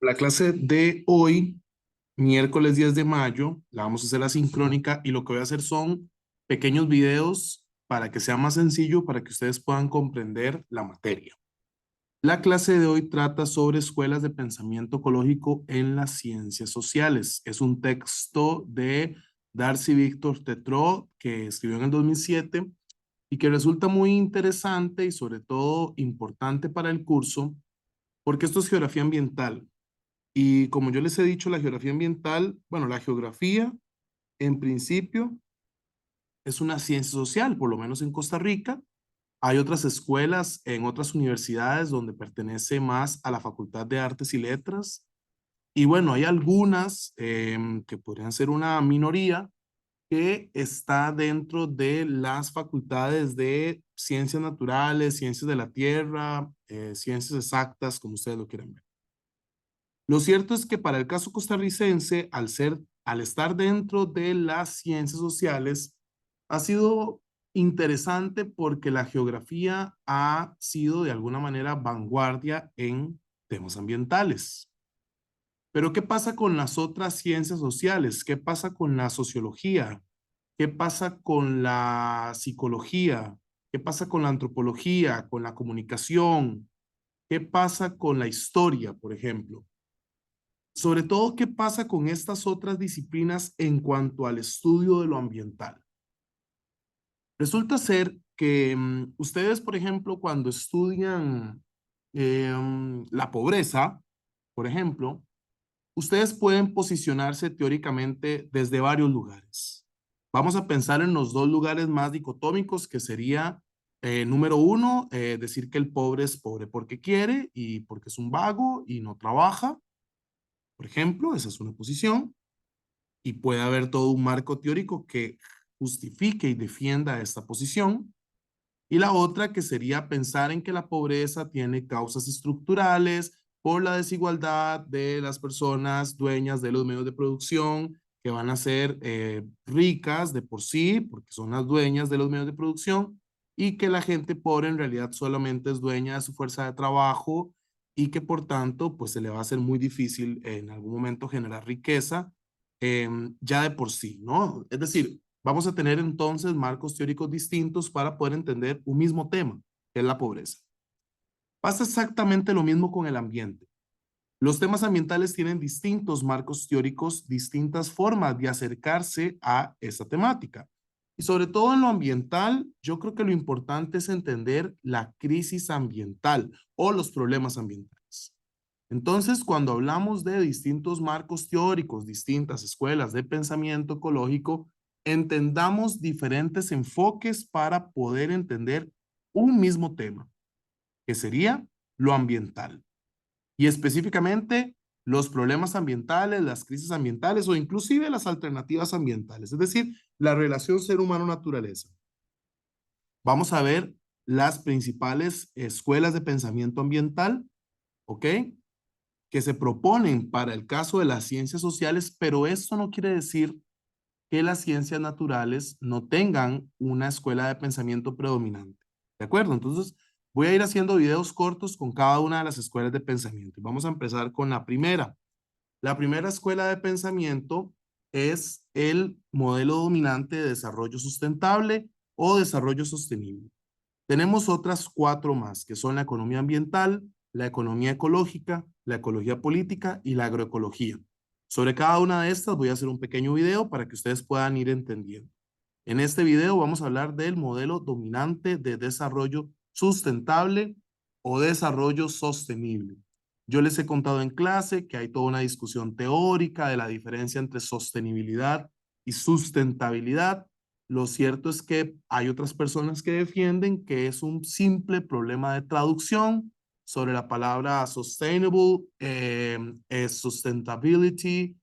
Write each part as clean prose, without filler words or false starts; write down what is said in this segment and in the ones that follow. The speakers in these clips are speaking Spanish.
La clase de hoy, miércoles 10 de mayo, la vamos a hacer asincrónica y lo que voy a hacer son pequeños videos para que sea más sencillo, para que ustedes puedan comprender la materia. La clase de hoy trata sobre escuelas de pensamiento ecológico en las ciencias sociales. Es un texto de Darcy Víctor Tétrault que escribió en el 2007 y que resulta muy interesante y sobre todo importante para el curso porque esto es geografía ambiental. Y como yo les he dicho, la geografía ambiental, bueno, la geografía en principio es una ciencia social, por lo menos en Costa Rica. Hay otras escuelas en otras universidades donde pertenece más a la Facultad de Artes y Letras. Y bueno, hay algunas que podrían ser una minoría que está dentro de las facultades de ciencias naturales, ciencias de la tierra, ciencias exactas, como ustedes lo quieran ver. Lo cierto es que para el caso costarricense, al estar dentro de las ciencias sociales, ha sido interesante porque la geografía ha sido de alguna manera vanguardia en temas ambientales. Pero ¿qué pasa con las otras ciencias sociales? ¿Qué pasa con la sociología? ¿Qué pasa con la psicología? ¿Qué pasa con la antropología, con la comunicación? ¿Qué pasa con la historia, por ejemplo? Sobre todo, ¿qué pasa con estas otras disciplinas en cuanto al estudio de lo ambiental? Resulta ser que ustedes, por ejemplo, cuando estudian la pobreza, por ejemplo, ustedes pueden posicionarse teóricamente desde varios lugares. Vamos a pensar en los dos lugares más dicotómicos, que sería, número uno, decir que el pobre es pobre porque quiere y porque es un vago y no trabaja. Por ejemplo, esa es una posición. Y puede haber todo un marco teórico que justifique y defienda esta posición. Y la otra que sería pensar en que la pobreza tiene causas estructurales por la desigualdad de las personas dueñas de los medios de producción que van a ser ricas de por sí, porque son las dueñas de los medios de producción, y que la gente pobre en realidad solamente es dueña de su fuerza de trabajo y que por tanto pues se le va a hacer muy difícil en algún momento generar riqueza ya de por sí, ¿no? Es decir, vamos a tener entonces marcos teóricos distintos para poder entender un mismo tema, que es la pobreza. Pasa exactamente lo mismo con el ambiente. Los temas ambientales tienen distintos marcos teóricos, distintas formas de acercarse a esa temática. Y sobre todo en lo ambiental, yo creo que lo importante es entender la crisis ambiental o los problemas ambientales. Entonces, cuando hablamos de distintos marcos teóricos, distintas escuelas de pensamiento ecológico, entendamos diferentes enfoques para poder entender un mismo tema, que sería lo ambiental. Y específicamente los problemas ambientales, las crisis ambientales o inclusive las alternativas ambientales, es decir, la relación ser humano-naturaleza. Vamos a ver las principales escuelas de pensamiento ambiental, ¿ok? Que se proponen para el caso de las ciencias sociales, pero esto no quiere decir que las ciencias naturales no tengan una escuela de pensamiento predominante. ¿De acuerdo? Entonces, voy a ir haciendo videos cortos con cada una de las escuelas de pensamiento. Vamos a empezar con la primera. La primera escuela de pensamiento es el modelo dominante de desarrollo sustentable o desarrollo sostenible. Tenemos otras cuatro más, que son la economía ambiental, la economía ecológica, la ecología política y la agroecología. Sobre cada una de estas voy a hacer un pequeño video para que ustedes puedan ir entendiendo. En este video vamos a hablar del modelo dominante de desarrollo sustentable o desarrollo sostenible. Yo les he contado en clase que hay toda una discusión teórica de la diferencia entre sostenibilidad y sustentabilidad. Lo cierto es que hay otras personas que defienden que es un simple problema de traducción sobre la palabra sustainable, es sustainability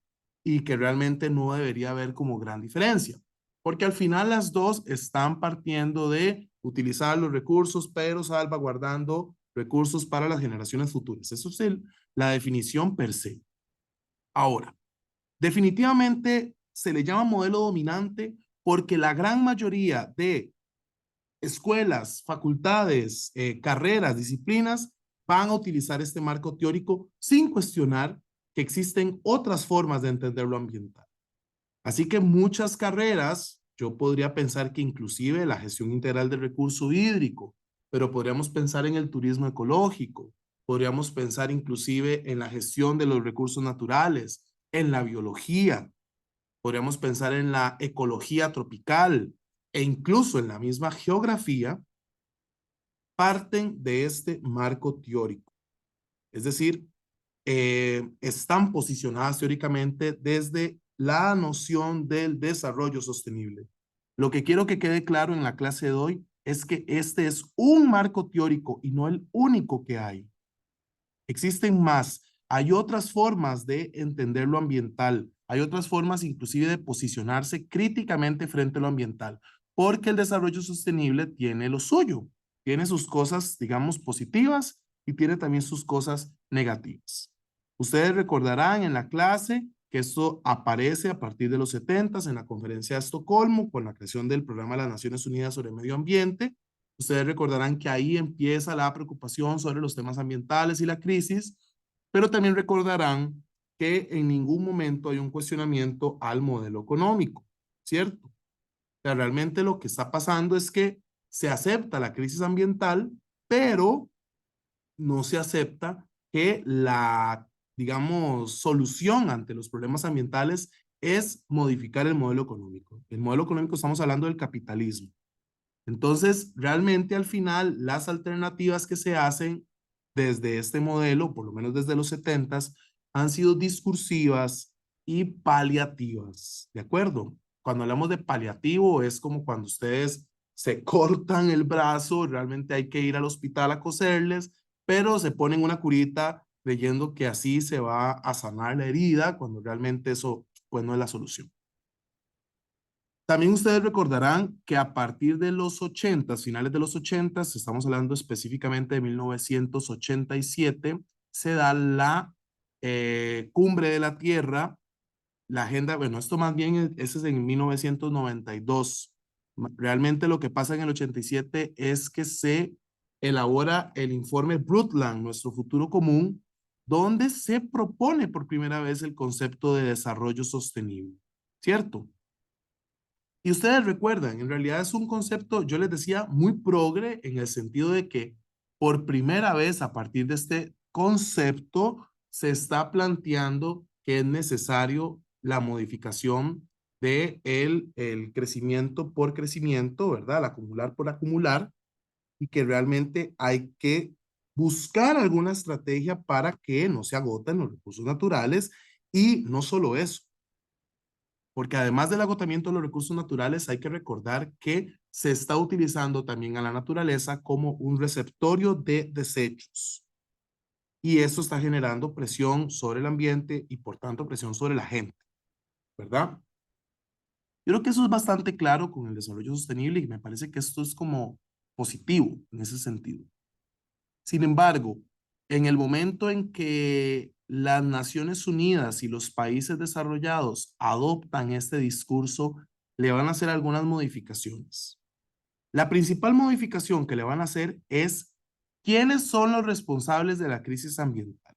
y que realmente no debería haber como gran diferencia. Porque al final las dos están partiendo de utilizar los recursos, pero salvaguardando recursos para las generaciones futuras. Eso es la definición per se. Ahora, definitivamente se le llama modelo dominante porque la gran mayoría de escuelas, facultades, carreras, disciplinas van a utilizar este marco teórico sin cuestionar que existen otras formas de entender lo ambiental. Así que muchas carreras, yo podría pensar que inclusive la gestión integral del recurso hídrico, pero podríamos pensar en el turismo ecológico, podríamos pensar inclusive en la gestión de los recursos naturales, en la biología, podríamos pensar en la ecología tropical e incluso en la misma geografía, parten de este marco teórico. Es decir, están posicionadas teóricamente desde la noción del desarrollo sostenible. Lo que quiero que quede claro en la clase de hoy es que este es un marco teórico y no el único que hay. Existen más. Hay otras formas de entender lo ambiental. Hay otras formas inclusive de posicionarse críticamente frente a lo ambiental, porque el desarrollo sostenible tiene lo suyo. Tiene sus cosas, digamos, positivas y tiene también sus cosas negativas. Ustedes recordarán en la clase que esto aparece a partir de los 70 en la Conferencia de Estocolmo con la creación del Programa de las Naciones Unidas sobre el Medio Ambiente. Ustedes recordarán que ahí empieza la preocupación sobre los temas ambientales y la crisis, pero también recordarán que en ningún momento hay un cuestionamiento al modelo económico, ¿cierto? O sea, realmente lo que está pasando es que se acepta la crisis ambiental, pero no se acepta que la, digamos, solución ante los problemas ambientales es modificar el modelo económico. El modelo económico, estamos hablando del capitalismo. Entonces, realmente al final, las alternativas que se hacen desde este modelo, por lo menos desde los 70s, han sido discursivas y paliativas, ¿de acuerdo? Cuando hablamos de paliativo, es como cuando ustedes se cortan el brazo, realmente hay que ir al hospital a coserles, pero se ponen una curita creyendo que así se va a sanar la herida, cuando realmente eso pues no es la solución. También ustedes recordarán que a partir de los 80, finales de los 80, estamos hablando específicamente de 1987, se da la Cumbre de la Tierra, la agenda, bueno, esto más bien, ese es en 1992. Realmente lo que pasa en el 87 es que se elabora el informe Brundtland, Nuestro Futuro Común, donde se propone por primera vez el concepto de desarrollo sostenible, ¿cierto? Y ustedes recuerdan, en realidad es un concepto, yo les decía, muy progre en el sentido de que por primera vez a partir de este concepto se está planteando que es necesario la modificación de el crecimiento por crecimiento, ¿verdad? El acumular por acumular y que realmente hay que buscar alguna estrategia para que no se agoten los recursos naturales y no solo eso, porque además del agotamiento de los recursos naturales, hay que recordar que se está utilizando también a la naturaleza como un receptorio de desechos. Y eso está generando presión sobre el ambiente y por tanto presión sobre la gente, ¿verdad? Yo creo que eso es bastante claro con el desarrollo sostenible y me parece que esto es como positivo en ese sentido. Sin embargo, en el momento en que las Naciones Unidas y los países desarrollados adoptan este discurso, le van a hacer algunas modificaciones. La principal modificación que le van a hacer es quiénes son los responsables de la crisis ambiental.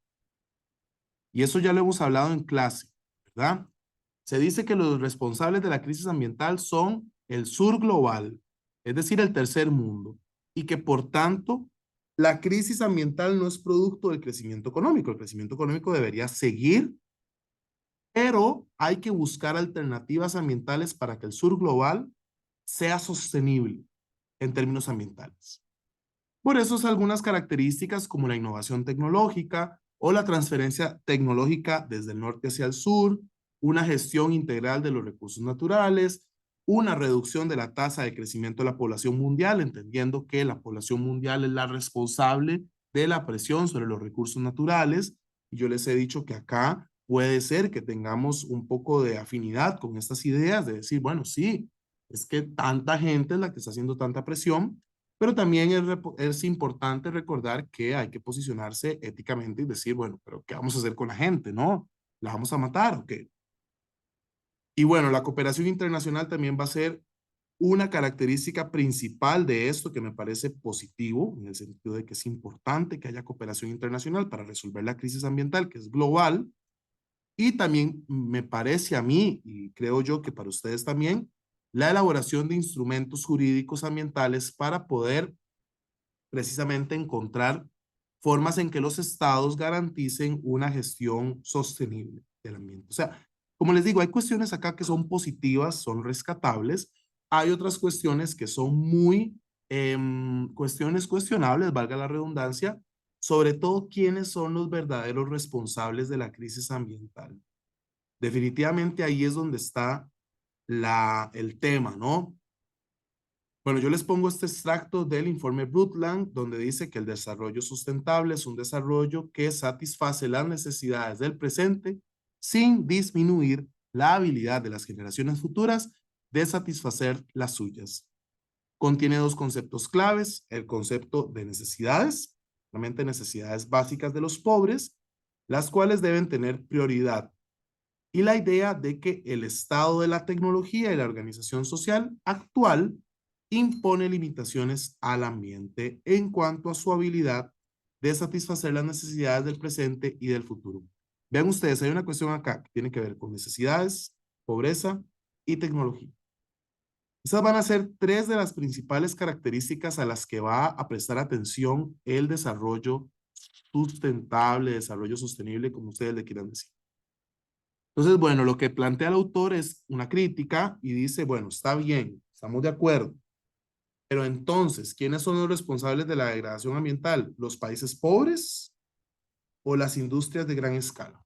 Y eso ya lo hemos hablado en clase, ¿verdad? Se dice que los responsables de la crisis ambiental son el sur global, es decir, el tercer mundo, y que por tanto la crisis ambiental no es producto del crecimiento económico. El crecimiento económico debería seguir, pero hay que buscar alternativas ambientales para que el sur global sea sostenible en términos ambientales. Por eso es algunas características como la innovación tecnológica o la transferencia tecnológica desde el norte hacia el sur, una gestión integral de los recursos naturales, una reducción de la tasa de crecimiento de la población mundial, entendiendo que la población mundial es la responsable de la presión sobre los recursos naturales. Y yo les he dicho que acá puede ser que tengamos un poco de afinidad con estas ideas de decir, bueno, sí, es que tanta gente es la que está haciendo tanta presión, pero también es importante recordar que hay que posicionarse éticamente y decir, bueno, pero ¿qué vamos a hacer con la gente, no? ¿La vamos a matar o qué? Y bueno, la cooperación internacional también va a ser una característica principal de esto que me parece positivo, en el sentido de que es importante que haya cooperación internacional para resolver la crisis ambiental, que es global, Y también me parece a mí, y creo yo que para ustedes también, la elaboración de instrumentos jurídicos ambientales para poder precisamente encontrar formas en que los estados garanticen una gestión sostenible del ambiente. O sea, como les digo, hay cuestiones acá que son positivas, son rescatables. Hay otras cuestiones que son muy cuestiones cuestionables, valga la redundancia, sobre todo quiénes son los verdaderos responsables de la crisis ambiental. Definitivamente ahí es donde está el tema, ¿no? Bueno, yo les pongo este extracto del informe Brundtland, donde dice que el desarrollo sustentable es un desarrollo que satisface las necesidades del presente sin disminuir la habilidad de las generaciones futuras de satisfacer las suyas. Contiene dos conceptos claves: el concepto de necesidades, realmente necesidades básicas de los pobres, las cuales deben tener prioridad, y la idea de que el estado de la tecnología y la organización social actual impone limitaciones al ambiente en cuanto a su habilidad de satisfacer las necesidades del presente y del futuro. Vean ustedes, hay una cuestión acá que tiene que ver con necesidades, pobreza y tecnología. Esas van a ser tres de las principales características a las que va a prestar atención el desarrollo sustentable, desarrollo sostenible, como ustedes le quieran decir. Entonces, bueno, lo que plantea el autor es una crítica y dice, bueno, está bien, estamos de acuerdo, pero entonces, ¿quiénes son los responsables de la degradación ambiental? ¿Los países pobres o las industrias de gran escala?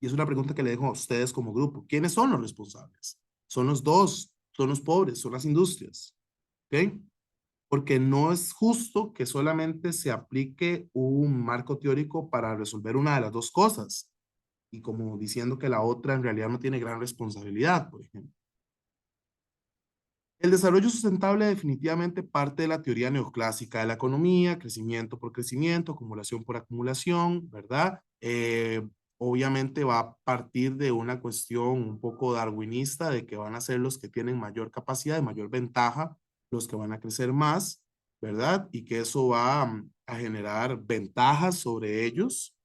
Y es una pregunta que le dejo a ustedes como grupo. ¿Quiénes son los responsables? Son los dos, son los pobres, son las industrias. ¿Ok? Porque no es justo que solamente se aplique un marco teórico para resolver una de las dos cosas, y como diciendo que la otra en realidad no tiene gran responsabilidad, por ejemplo. El desarrollo sustentable definitivamente parte de la teoría neoclásica de la economía: crecimiento por crecimiento, acumulación por acumulación, ¿verdad? Obviamente va a partir de una cuestión un poco darwinista de que van a ser los que tienen mayor capacidad y mayor ventaja los que van a crecer más, ¿verdad? Y que eso va a generar ventajas sobre ellos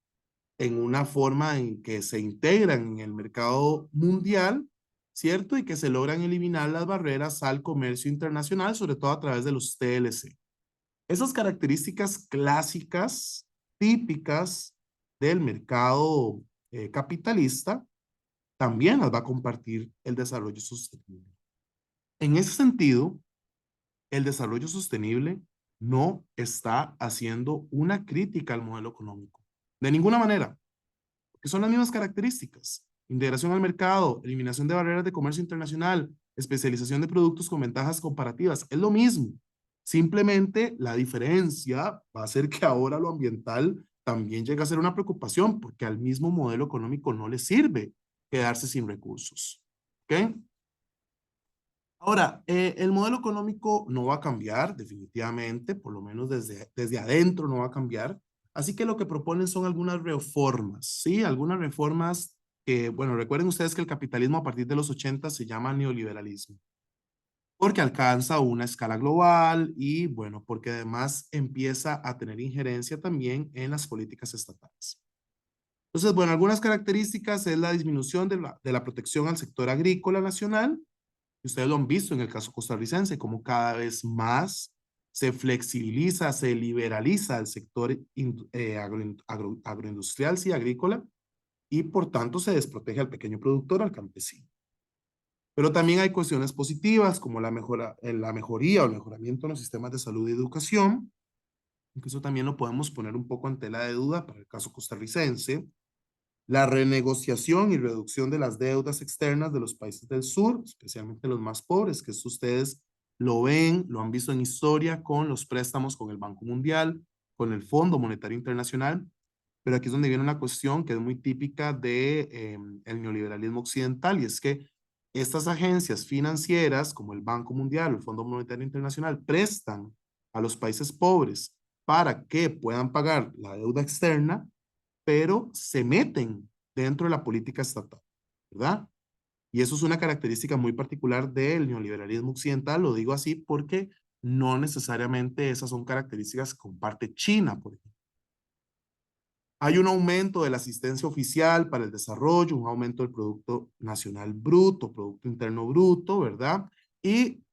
en una forma en que se integran en el mercado mundial, ¿cierto? Y que se logran eliminar las barreras al comercio internacional, sobre todo a través de los TLC. Esas características clásicas, típicas del mercado capitalista, también las va a compartir el desarrollo sostenible. En ese sentido, el desarrollo sostenible no está haciendo una crítica al modelo económico. De ninguna manera, que son las mismas características: integración al mercado, eliminación de barreras de comercio internacional, especialización de productos con ventajas comparativas. Es lo mismo. Simplemente la diferencia va a ser que ahora lo ambiental también llega a ser una preocupación, porque al mismo modelo económico no le sirve quedarse sin recursos. ¿Ok? Ahora, el modelo económico no va a cambiar definitivamente, por lo menos desde adentro no va a cambiar. Así que lo que proponen son algunas reformas, ¿sí? Algunas reformas que, bueno, recuerden ustedes que el capitalismo a partir de los 80 se llama neoliberalismo, porque alcanza una escala global y, bueno, porque además empieza a tener injerencia también en las políticas estatales. Entonces, bueno, algunas características es la disminución de la protección al sector agrícola nacional. Ustedes lo han visto en el caso costarricense, como cada vez más se flexibiliza, se liberaliza el sector agroindustrial, sí, agrícola, y por tanto se desprotege al pequeño productor, al campesino. Pero también hay cuestiones positivas, como la mejoría o el mejoramiento en los sistemas de salud y educación, aunque eso también lo podemos poner un poco en tela de duda para el caso costarricense. La renegociación y reducción de las deudas externas de los países del sur, especialmente los más pobres, que esto ustedes lo ven, lo han visto en historia con los préstamos con el Banco Mundial, con el Fondo Monetario Internacional, pero aquí es donde viene una cuestión que es muy típica de el neoliberalismo occidental, y es que estas agencias financieras como el Banco Mundial, el Fondo Monetario Internacional, prestan a los países pobres para que puedan pagar la deuda externa, pero se meten dentro de la política estatal, ¿verdad? Y eso es una característica muy particular del neoliberalismo occidental, lo digo así porque no necesariamente esas son características que comparte China, por ejemplo. Hay un aumento de la asistencia oficial para el desarrollo, un aumento del Producto Nacional Bruto, Producto Interno Bruto, ¿verdad? Y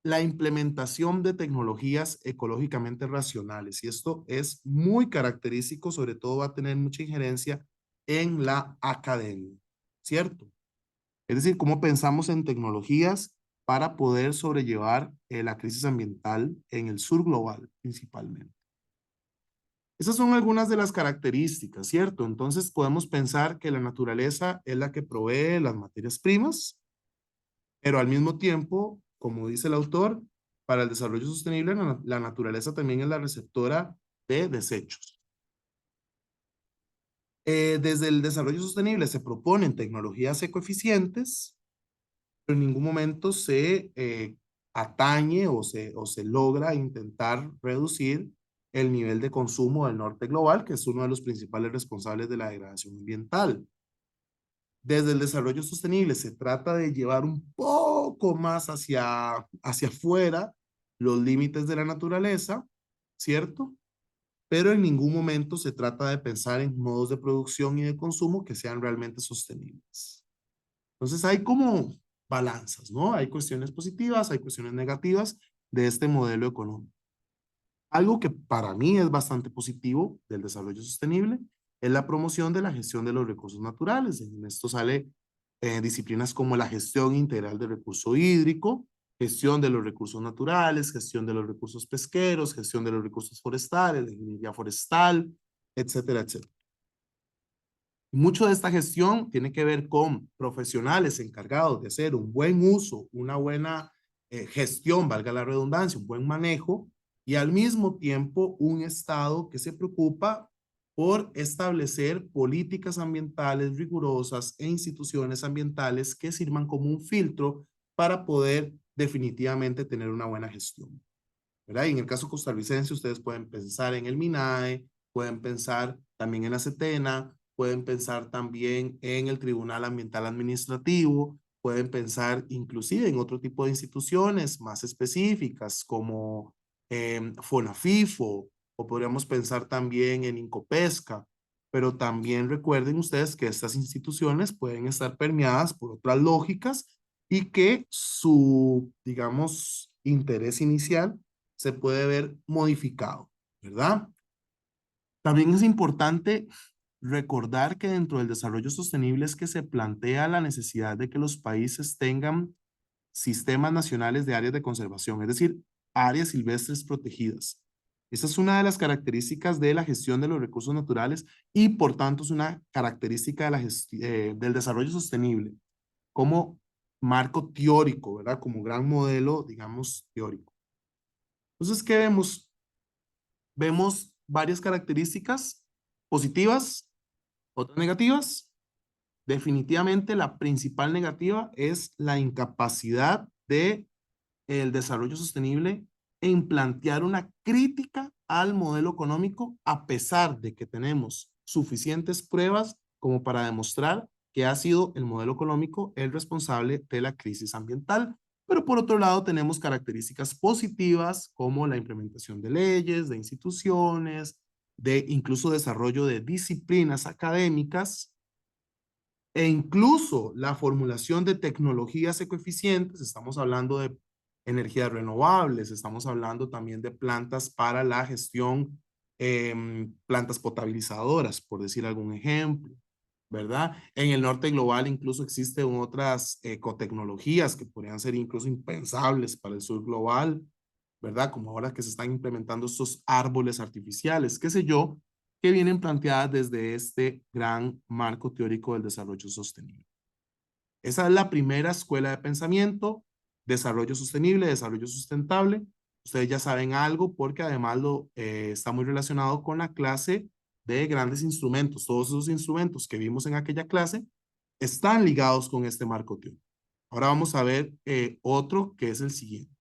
la implementación de tecnologías ecológicamente racionales. Y esto es muy característico, sobre todo va a tener mucha injerencia en la academia, ¿cierto? Es decir, cómo pensamos en tecnologías para poder sobrellevar la crisis ambiental en el sur global, principalmente. Esas son algunas de las características, ¿cierto? Entonces podemos pensar que la naturaleza es la que provee las materias primas, pero al mismo tiempo, como dice el autor, para el desarrollo sostenible, la naturaleza también es la receptora de desechos. Desde el desarrollo sostenible se proponen tecnologías ecoeficientes, pero en ningún momento se atañe o se logra intentar reducir el nivel de consumo del norte global, que es uno de los principales responsables de la degradación ambiental. Desde el desarrollo sostenible se trata de llevar un poco más hacia afuera los límites de la naturaleza, ¿cierto? Pero en ningún momento se trata de pensar en modos de producción y de consumo que sean realmente sostenibles. Entonces hay como balanzas, ¿no? Hay cuestiones positivas, hay cuestiones negativas de este modelo económico. Algo que para mí es bastante positivo del desarrollo sostenible es la promoción de la gestión de los recursos naturales. En esto sale disciplinas como la gestión integral del recurso hídrico, gestión de los recursos naturales, gestión de los recursos pesqueros, gestión de los recursos forestales, de ingeniería forestal, etcétera, etcétera. Mucho de esta gestión tiene que ver con profesionales encargados de hacer un buen uso, una buena gestión, valga la redundancia, un buen manejo, y al mismo tiempo un Estado que se preocupa por establecer políticas ambientales rigurosas e instituciones ambientales que sirvan como un filtro para poder definitivamente tener una buena gestión, ¿verdad? Y en el caso costarricense, ustedes pueden pensar en el MINAE, pueden pensar también en la CETENA, pueden pensar también en el Tribunal Ambiental Administrativo, pueden pensar inclusive en otro tipo de instituciones más específicas como FONAFIFO, o podríamos pensar también en Incopesca, pero también recuerden ustedes que estas instituciones pueden estar permeadas por otras lógicas y que su, digamos, interés inicial se puede ver modificado, ¿verdad? También es importante recordar que dentro del desarrollo sostenible es que se plantea la necesidad de que los países tengan sistemas nacionales de áreas de conservación, es decir, áreas silvestres protegidas. Esa es una de las características de la gestión de los recursos naturales y por tanto es una característica de del desarrollo sostenible como marco teórico, ¿verdad? Como gran modelo, digamos, teórico. Entonces, ¿qué vemos? Vemos varias características positivas, otras negativas. Definitivamente la principal negativa es la incapacidad de el desarrollo sostenible en plantear una crítica al modelo económico a pesar de que tenemos suficientes pruebas como para demostrar que ha sido el modelo económico el responsable de la crisis ambiental. Pero por otro lado tenemos características positivas como la implementación de leyes, de instituciones, de incluso desarrollo de disciplinas académicas e incluso la formulación de tecnologías ecoeficientes. Estamos hablando de energías renovables, estamos hablando también de plantas para la gestión, plantas potabilizadoras, por decir algún ejemplo, ¿verdad? En el norte global incluso existen otras ecotecnologías que podrían ser incluso impensables para el sur global, ¿verdad? Como ahora que se están implementando estos árboles artificiales, qué sé yo, que vienen planteadas desde este gran marco teórico del desarrollo sostenible. Esa es la primera escuela de pensamiento, desarrollo sostenible, desarrollo sustentable. Ustedes ya saben algo porque además está muy relacionado con la clase de grandes instrumentos. Todos esos instrumentos que vimos en aquella clase están ligados con este marco teórico. Ahora vamos a ver otro que es el siguiente.